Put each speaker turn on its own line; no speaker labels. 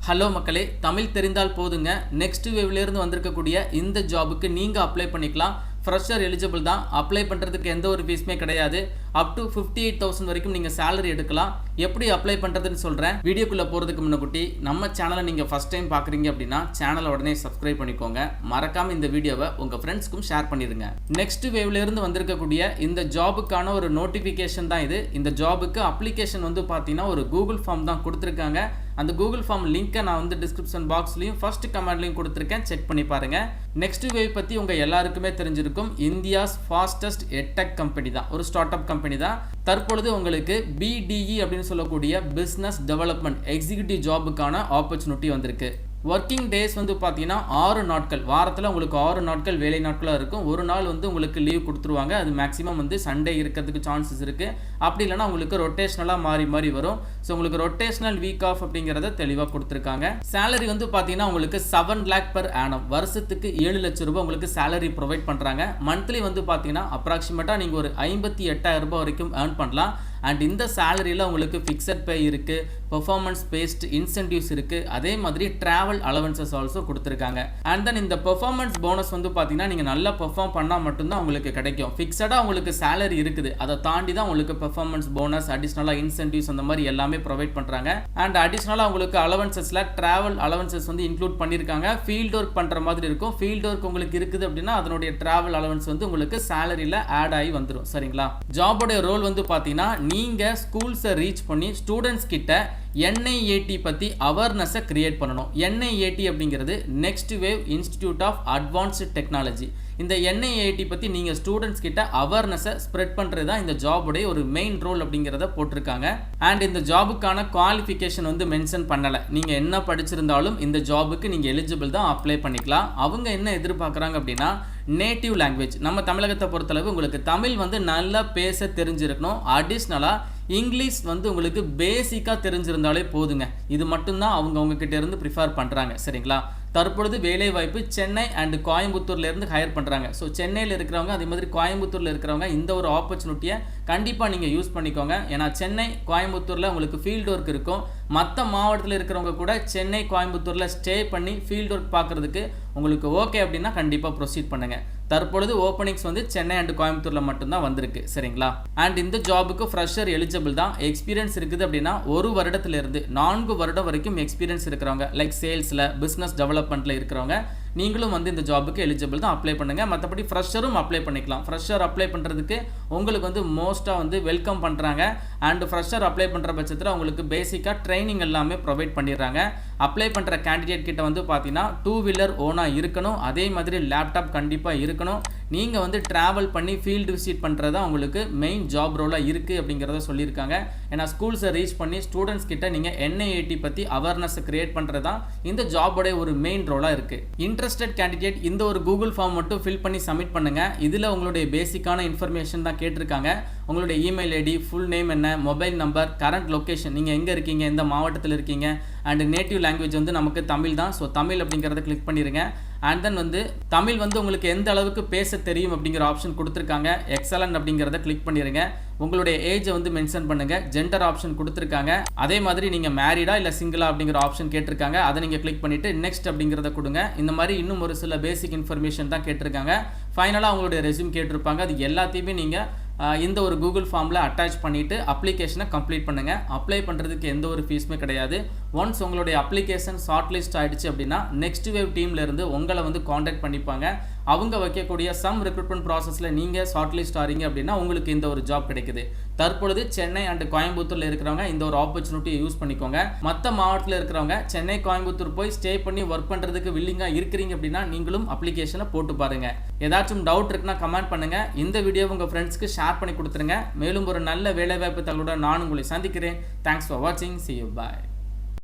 Hello மக்களே, தமிழ் தெரிந்தால் போதுங்க. நெக்ஸ்ட் வேவ்லேருந்து வந்திருக்கக்கூடிய இந்த ஜாபுக்கு நீங்கள் அப்ளை பண்ணிக்கலாம். ஃப்ரெஷர் எலிஜிபிள் தான். அப்ளை பண்ணுறதுக்கு எந்த ஒரு ஃபீஸுமே கிடையாது. அப் டு 58,000 வரைக்கும் நீங்கள் சேலரி எடுக்கலாம். எப்படி அப்ளை பண்ணுறதுன்னு சொல்கிறேன். வீடியோக்குள்ளே போகிறதுக்கு முன்னாடி நம்ம சேனலை நீங்கள் ஃபஸ்ட் டைம் பார்க்குறீங்க அப்படின்னா சேனலை உடனே சப்ஸ்கிரைப் பண்ணிக்கோங்க. மறக்காமல் இந்த வீடியோவை உங்கள் ஃப்ரெண்ட்ஸ்க்கும் ஷேர் பண்ணிடுங்க. நெக்ஸ்ட் வேவ்லேருந்து வந்திருக்கக்கூடிய இந்த ஜாபுக்கான ஒரு நோட்டிஃபிகேஷன் தான் இது. இந்த ஜாபுக்கு அப்ளிகேஷன் வந்து பார்த்தீங்கன்னா ஒரு கூகுள் ஃபார்ம் தான் கொடுத்துருக்காங்க. அந்த கூகுள் ஃபார்ம் லிங்க்கை நான் வந்து டிஸ்கிரிப்ஷன் பாக்ஸ்லையும் ஃபர்ஸ்ட் கமெண்ட்லையும் கொடுத்துருக்கேன். செக் பண்ணி பாருங்க. நெக்ஸ்ட் வேவ் பற்றி உங்கள் எல்லாருக்குமே தெரிஞ்சிருக்கும். இந்தியாஸ் ஃபாஸ்டஸ்ட் எட்டெக் கம்பெனி தான், ஒரு ஸ்டார்ட் அப் கம்பெனி தான். தற்பொழுது உங்களுக்கு BDE அப்படின்னு சொல்லக்கூடிய பிஸ்னஸ் டெவலப்மெண்ட் எக்ஸிக்யூட்டிவ் ஜாபுக்கான ஆப்பர்ச்சுனிட்டி வந்திருக்கு. ஒர்க்கிங் டேஸ் வந்து பார்த்தீங்கன்னா 6 நாட்கள், வாரத்தில் உங்களுக்கு 6 நாட்கள் வேலை நாட்களாக இருக்கும். ஒரு நாள் வந்து உங்களுக்கு லீவ் கொடுத்துருவாங்க. அது மேக்ஸிமம் வந்து சண்டே இருக்கிறதுக்கு சான்சஸ் இருக்குது. அப்படி இல்லைனா உங்களுக்கு ரொட்டேஷனலாக மாறி வரும். ஸோ உங்களுக்கு ரொட்டேஷனல் வீக் ஆஃப் அப்படிங்கிறத தெளிவாக கொடுத்துருக்காங்க. சேலரி வந்து பார்த்தீங்கன்னா உங்களுக்கு 7 lakh per annum, வருஷத்துக்கு 7 லட்சம் ரூபாய் உங்களுக்கு சேலரி ப்ரொவைட் பண்ணுறாங்க. மந்த்லி வந்து பார்த்தீங்கன்னா அப்ராக்சிமேட்டாக நீங்கள் ஒரு 58,000 ரூபாய் வரைக்கும் ஏர்ன் பண்ணலாம். அண்ட் இந்த சேலரியில் உங்களுக்கு ஃபிக்ஸட் பே இருக்குது, பெர்ஃபார்மன்ஸ் பேஸ்ட் இன்சென்டிவ்ஸ் இருக்குது, அதே மாதிரி ட்ராவல் அலவன்சஸ் ஆல்சோ கொடுத்துருக்காங்க. அண்ட் தென் இந்த பெர்ஃபார்மன்ஸ் போனஸ் வந்து பார்த்தீங்கன்னா நீங்கள் நல்லா பெர்ஃபார்ம் பண்ணால் மட்டும்தான் உங்களுக்கு கிடைக்கும். ஃபிக்ஸடாக உங்களுக்கு சேலரி இருக்குது, அதை தாண்டி தான் உங்களுக்கு பெர்ஃபார்மன்ஸ் போனஸ், அடிஷ்னலாக இன்சென்டிவ்ஸ் அந்த மாதிரி எல்லாமே ப்ரொவைட் பண்ணுறாங்க. அண்ட் அடிஷ்னலாக உங்களுக்கு அலவன்சஸில் ட்ராவல் அலவன்சஸ் வந்து இன்க்ளூட் பண்ணியிருக்காங்க. ஃபீல்டு ஒர்க் பண்ணுற மாதிரி இருக்கும். ஃபீல்டு ஒர்க் உங்களுக்கு இருக்குது அப்படின்னா அதனுடைய ட்ராவல் அலவன்ஸ் வந்து உங்களுக்கு சேலரியில் ஆட் ஆகி வந்துடும். சரிங்களா? ஜாபோடைய ரோல் வந்து பார்த்தீங்கன்னா நீங்கள் ஸ்கூல்ஸை ரீச் பண்ணி ஸ்டூடெண்ட்ஸ் கிட்ட NIAT பற்றி அவேர்னஸை கிரியேட் பண்ணணும். NIAT அப்படிங்கிறது next wave institute of advanced technology. இந்த NIAT பற்றி நீங்கள் ஸ்டூடெண்ட்ஸ் கிட்ட அவேர்னஸை ஸ்ப்ரெட் பண்ணுறது தான் இந்த ஜாபுடைய ஒரு மெயின் ரோல் அப்படிங்கிறத போட்டிருக்காங்க. அண்ட் இந்த ஜாபுக்கான குவாலிஃபிகேஷன் வந்து மென்ஷன் பண்ணலை. நீங்கள் என்ன படிச்சிருந்தாலும் இந்த ஜாபுக்கு நீங்கள் எலிஜிபிள் தான், அப்ளை பண்ணிக்கலாம். அவங்க என்ன எதிர்பார்க்குறாங்க அப்படின்னா நேட்டிவ் லாங்குவேஜ். நம்ம தமிழகத்தை பொறுத்தளவு உங்களுக்கு தமிழ் வந்து நல்லா பேச தெரிஞ்சிருக்கணும். அடிஷ்னலாக இங்கிலீஷ் வந்து உங்களுக்கு பேசிக்காக தெரிஞ்சிருந்தாலே போதுங்க. இது மட்டும்தான் அவங்க உங்ககிட்ட இருந்து ப்ரிஃபர் பண்ணுறாங்க. சரிங்களா? தற்பொழுது வேலை வாய்ப்பு சென்னை அண்ட் கோயம்புத்தூர்லேருந்து ஹையர் பண்ணுறாங்க. ஸோ சென்னையில் இருக்கிறவங்க அதே மாதிரி கோயம்புத்தூரில் இருக்கிறவங்க இந்த ஒரு ஆப்பர்ச்சுனிட்டியை கண்டிப்பாக நீங்கள் யூஸ் பண்ணிக்கோங்க. ஏன்னா சென்னை கோயம்புத்தூரில் உங்களுக்கு ஃபீல்டு ஒர்க் இருக்கும். மற்ற மாவட்டத்தில் இருக்கிறவங்க கூட சென்னை கோயம்புத்தூரில் ஸ்டே பண்ணி ஃபீல்டு ஒர்க் பார்க்குறதுக்கு உங்களுக்கு ஓகே அப்படின்னா கண்டிப்பாக ப்ரொசீட் பண்ணுங்கள். தற்பொழுது ஓப்பனிங்ஸ் வந்து சென்னை அண்ட் கோயம்புத்தூரில் மட்டும்தான் வந்திருக்கு. சரிங்களா? அண்ட் இந்த ஜாபுக்கு ஃப்ரெஷர் எலிஜிபிள் தான். எக்ஸ்பீரியன்ஸ் இருக்குது அப்படின்னா 1 வருடத்திலிருந்து 4 வருடம் வரைக்கும் எக்ஸ்பீரியன்ஸ் இருக்கிறவங்க, லைக் சேல்ஸில், பிஸ்னஸ் டெவலப்மெண்ட்டில் இருக்கிறவங்க நீங்களும் வந்து இந்த ஜாபுக்கு எலிஜிபிள் தான், அப்ளை பண்ணுங்கள். மற்றபடி ஃப்ரெஷரும் அப்ளை பண்ணிக்கலாம். ஃப்ரெஷர் அப்ளை பண்ணுறதுக்கு உங்களுக்கு வந்து மோஸ்ட்டாக வந்து வெல்கம் பண்ணுறாங்க. அண்ட் ஃப்ரெஷர் அப்ளை பண்ணுற பட்சத்தில் உங்களுக்கு பேசிக்காக ட்ரைனிங் எல்லாமே ப்ரொவைட் பண்ணிடுறாங்க. அப்ளை பண்ணுற கேண்டிடேட் கிட்ட வந்து பார்த்தீங்கன்னா 2 வீலர் ஓனாக இருக்கணும். அதே மாதிரி லேப்டாப் கண்டிப்பாக இருக்கணும். நீங்கள் வந்து ட்ராவல் பண்ணி ஃபீல்டு விசிட் பண்ணுறது தான் உங்களுக்கு மெயின் ஜாப் ரோலாக இருக்குது அப்படிங்கிறத சொல்லியிருக்காங்க. ஏன்னா ஸ்கூல்ஸை ரீச் பண்ணி ஸ்டூடெண்ட்ஸ் கிட்ட நீங்கள் NIAT பற்றி அவேர்னஸை கிரியேட் பண்ணுறது தான் இந்த ஜாபோடைய ஒரு மெயின் ரோலாக இருக்குது. இன்ட்ரெஸ்டட் கேண்டிடேட் இந்த ஒரு கூகுள் ஃபார்ம் மட்டும் ஃபில் பண்ணி சப்மிட் பண்ணுங்கள். இதில் உங்களுடைய பேசிக்கான இன்ஃபர்மேஷன் தான் கேட்டிருக்காங்க. உங்களுடைய இமெயில் ஐடி, ஃபுல் நேம் என்ன, மொபைல் நம்பர், கரண்ட் லொக்கேஷன், நீங்கள் எங்கே இருக்கீங்க, எந்த மாவட்டத்தில் இருக்கீங்க, அண்ட் நேட்டிவ் லாங்குவேஜ் வந்து நமக்கு தமிழ் தான். ஸோ தமிழ் அப்படிங்கிறத கிளிக் பண்ணிடுங்க. அண்ட் தென் வந்து தமிழ் வந்து உங்களுக்கு எந்த அளவுக்கு பேச தெரியும் அப்படிங்கிற ஆப்ஷன் கொடுத்துருக்காங்க. எக்ஸலன்ட் அப்படிங்கிறத கிளிக் பண்ணிடுங்க. உங்களுடைய ஏஜை வந்து மென்ஷன் பண்ணுங்கள். ஜெண்டர் ஆப்ஷன் கொடுத்துருக்காங்க. அதே மாதிரி நீங்கள் மேரிடா இல்லை சிங்கிளா அப்படிங்கிற ஆப்ஷன் கேட்டிருக்காங்க. அதை நீங்கள் கிளிக் பண்ணிவிட்டு நெக்ஸ்ட் அப்படிங்கிறத கொடுங்க. இந்த மாதிரி இன்னும் ஒரு சில பேசிக் இன்ஃபர்மேஷன் தான் கேட்டிருக்காங்க. ஃபைனலாக உங்களுடைய ரெஸ்யூம் கேட்டிருப்பாங்க. அது எல்லாத்தையுமே நீங்கள் இந்த ஒரு கூகுள் ஃபார்மில் அட்டாச் பண்ணிவிட்டு அப்ளிகேஷனை கம்ப்ளீட் பண்ணுங்கள். அப்ளை பண்ணுறதுக்கு எந்த ஒரு ஃபீஸுமே கிடையாது. ஒன்ஸ் உங்களுடைய அப்ளிகேஷன் ஷார்ட் லிஸ்ட் ஆகிடுச்சு அப்படின்னா நெக்ஸ்ட் வேவ் டீம்லேருந்து உங்களை வந்து காண்டாக்ட் பண்ணிப்பாங்க. அவங்க வைக்கக்கூடிய சம் ரெக்ரூட்மெண்ட் ப்ராசஸில் நீங்கள் ஷார்ட் லிஸ்ட் ஆகிறீங்க அப்படின்னா உங்களுக்கு இந்த ஒரு ஜாப் கிடைக்குது. தற்பொழுது சென்னை அண்ட் கோயம்புத்தூரில் இருக்கிறவங்க இந்த ஒரு ஆப்பர்ச்சுனிட்டியை யூஸ் பண்ணிக்கோங்க. மற்ற மாவட்டத்தில் இருக்கிறவங்க சென்னை கோயம்புத்தூர் போய் ஸ்டே பண்ணி ஒர்க் பண்ணுறதுக்கு வில்லிங்காக இருக்கிறீங்க அப்படின்னா நீங்களும் அப்ளிகேஷனை போட்டு பாருங்கள். ஏதாச்சும் டவுட் இருக்குன்னா கமெண்ட் பண்ணுங்கள். இந்த வீடியோ உங்கள் ஃப்ரெண்ட்ஸ்க்கு ஷேர் பண்ணி கொடுத்துருங்க. மேலும் ஒரு நல்ல வேலைவாய்ப்பு தகவலுடன் நான் உங்களை சந்திக்கிறேன். தேங்க்ஸ் ஃபார் வாட்சிங். See you. Bye.